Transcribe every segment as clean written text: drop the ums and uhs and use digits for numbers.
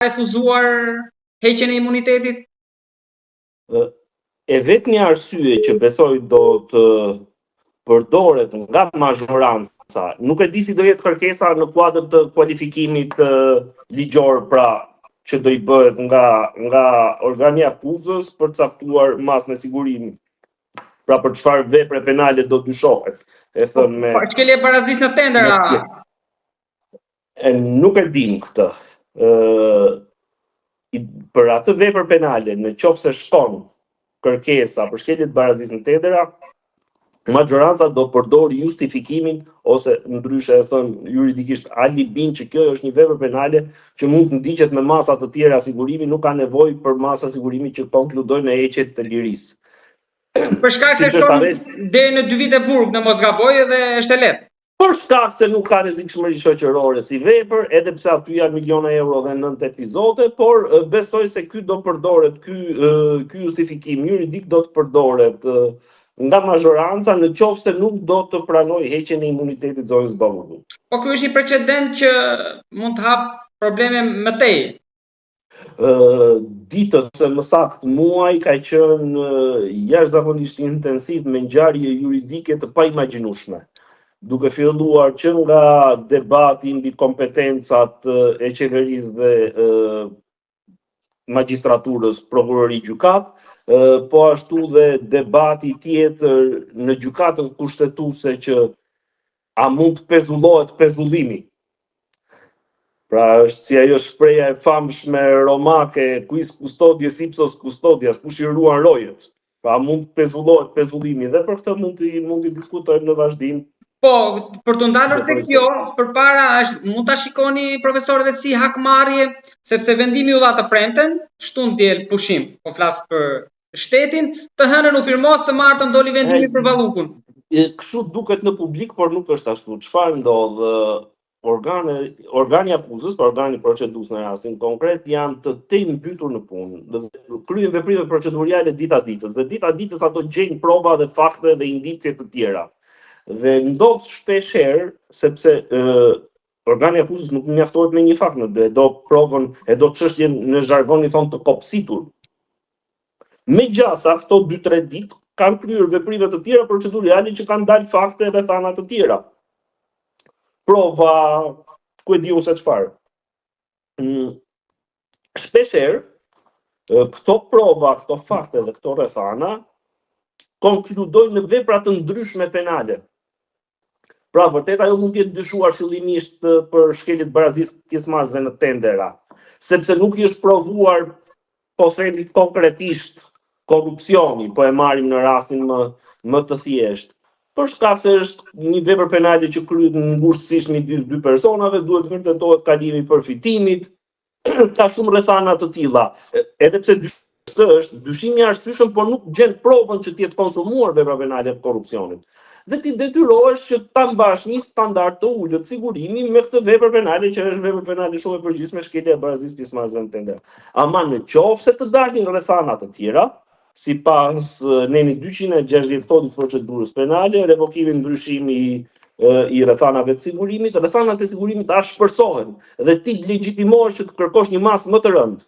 refuzuar heqjen e imunitetit? E vetmi arsye që besoj do të përdoret nga mazhoranca, nuk e di si do jetë kërkesa në kuadër të kualifikimit ligjor, pra që do i bëhet nga organi akuzës për caktuar masën e sigurimit. Pra për çfarë vepre penale do dyshohet. E thënë me ç'ke barazis në tendera. Nuk e dim këtë. Për atë vepër penale, në qoftë se shkon kërkesa për shkelje të barazisë në tendera, majoranca do përdori justifikimin ose ndryshe e thënë juridikisht alibin që kjo është një vepër penale që mund të ndiqet me masa të tjera sigurimi, nuk ka nevojë për masa sigurimi që konkludojnë në heqje të lirisë. Për shkak se shkon deri në 2 vite burg në mos gaboj dhe është e lehtë. Për shkak se nuk ka rrezikshmëri shoqërore si vepër, edhe pse aty janë miliona euro dhe 9 epizode, por besoj se ky do përdoret, ky justifikim juridik do të përdoret nga mazhoranca në qoftë se nuk do të pranoj heqjen e imunitetit zonës Bavulluk. Po ky është një precedent që mund të hap probleme më tej. Ditët se më saktë muaj ka qenë jashtëzakonisht intensiv me ngjarje juridike të paimagjinueshme, duke filluar që nga debati mbi kompetencat e qeverisë dhe magjistraturës, prokurori gjykat, po ashtu dhe debati tjetër në gjykatën kushtetuese që a mund të pezullohet pezullimi. Pra është si ajo shpreha e famshme romake, quis custodies ipsos custodias, kush i ruan rojet. Pra mund të pezullohet pezullimi dhe për këtë mund të diskutojmë në vazhdim. Po, për të ndalur tek kjo, përpara mund ta shikoni profesorët si hakmarrje, sepse vendimi u dha të premten, shtunë diel pushim, po flas për shtetin, të hënën u firmos, të martën doli vendimi për Ballukun. Kështu duket në publik, por nuk është ashtu. Çfarë ndodh? Organi akuzës, për organi procedues në rastin konkret, janë të tej mbytur në punë. Kryen veprime procedurale dita ditës, dhe dita ditës ato gjejnë prova dhe fakte dhe indicie të tjera. Dhe ndodh shpesh herë, sepse organi akuzës nuk mjaftohet me një fakt, e do provën, e do çështjen në zhargonin thonë të kopsitur. Megjithëse ato 2-3 ditë kanë kryer veprime të tjera procedurale që kanë dalë fakte dhe thana të tjera. Prova, ku e di unë se çfarë. Shpesh herë, këto prova, këto fakte dhe këto rrethana konkludojnë në vepra të ndryshme penale. Pra vërtet ajo mund të jetë dyshuar fillimisht për shkelje të barazisë pjesëmarrësve në tendera, sepse nuk i është provuar, po themi konkretisht, korrupsioni, po e marrim në rastin më të thjeshtë. Për shkak se është një vepër penale që kryhet ngushtësisht midis 2 personave, duhet të vërtetohet kalimi i përfitimit, ka shumë rrethana të tilla. Edhe pse është dyshimi i arsyeshëm, por nuk gjen provën që të jetë konsumuar vepra penale të korrupsionit. Dhe ti detyrohesh që ta mbash një standard të ulët sigurimi me këtë vepër penale që është vepër penale shumë e përgjithshme, shkelja e barazisë pjesëmarrësve në tender. Ama në qoftë se të dalin rrethana të tjera, sipas neni 260 kodit procedurës penale, revokimi ndryshimi i rrethanave të sigurimit, rrethanat e sigurimit ashpërsohen dhe ti legjitimohesh që të kërkosh një masë më të rëndë.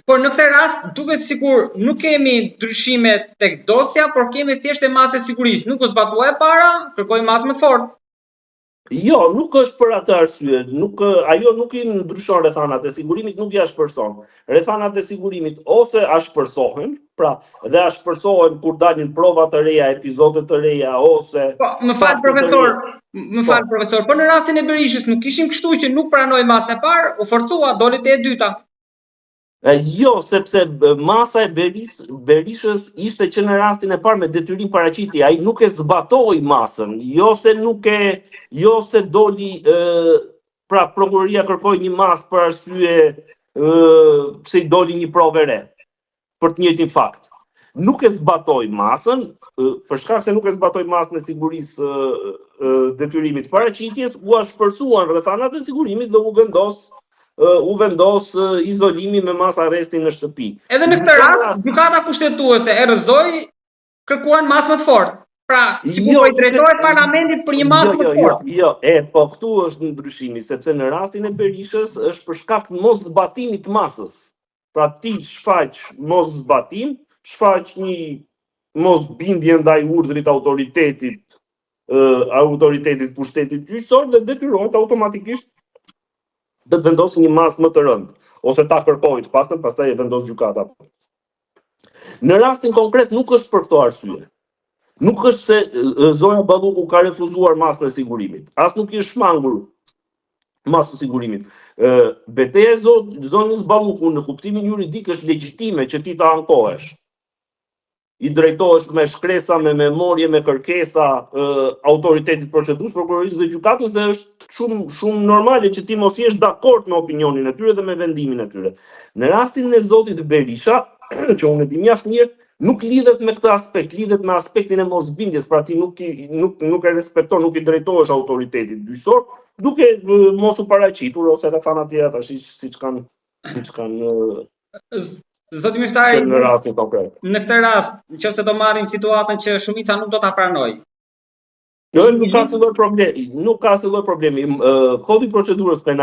Por në këtë rast duket sikur nuk kemi ndryshime tek dosja, por kemi thjesht masë e sigurisë. Nuk u zbatua e para, kërkoi masë më të fortë. Jo, nuk është për atë arsye, ajo nuk i ndryshon rrethanat e sigurimit, nuk i ashpërson. Rrethanat e sigurimit ose ashpërsohen, pra dhe ashpërsohen kur dalin prova të reja, epizode të reja, ose... Po, më fal profesor, po në rastin e Berishës nuk kishim kështu që nuk pranoi masën e parë, u forcua, doli te e dyta. Jo, sepse masa e Berishës ishte që në rastin e parë me detyrim paraqitje, ai nuk e zbatoi masën, jo se doli, pra prokuroria kërkoi një masë për arsye se i doli një provë e re, për të njëjtin fakt. Nuk e zbatoi masën, për shkak se nuk e zbatoi masën e sigurisë detyrimit paraqitjes, u ashpërsuan rrethanat e sigurimit dhe u vendos izolimi me mas arresti në shtëpi. Edhe në këtë rast, gjykata kushtetuese e rrëzoi, kërkuan masë më të fortë. Pra, sikur po i drejtohet parlamentit për një masë më të fortë. Jo, po këtu është ndryshimi, sepse në rastin e Berishës është për shkak të mos zbatimit të masës. Pra ti shfaq mos zbatim, shfaq një mos bindje ndaj urdhrit autoritetit pushtetit gjyqësor dhe detyrohet automatikisht të të vendosë një masë më të rëndë, ose ta kërkojë të paktën, pastaj e vendos gjykata. Në rastin konkret nuk është për këto arsye. Nuk është se Zonja Balluku ka refuzuar masën e sigurimit. As nuk i është shmangur masën e sigurimit. Betejë e zonjës Balluku në kuptimin juridik është legjitime që ti ta ankohesh. I drejtohesh me shkresa, me memorie, me kërkesa autoritetit procedurës, prokurorisë dhe gjykatës dhe është shumë normale që ti mos jesh dakord me opinionin e tyre dhe me vendimin e tyre. Në rastin e zotit Berisha, që unë e di mjaft mirë, nuk lidhet me këtë aspekt, lidhet me aspektin e mosbindjes, pra ti nuk e respekton, nuk i drejtohesh autoritetit gjyqësor, duke mos u paraqitur ose rrethana të tjera tash siç kanë Zoti Myshtari, në rastin konkret. Në këtë rast, nëse do marrim situatën që shumica nuk do ta pranojë. Jo, nuk ka asnjë problemi. Kodi i procedurës penale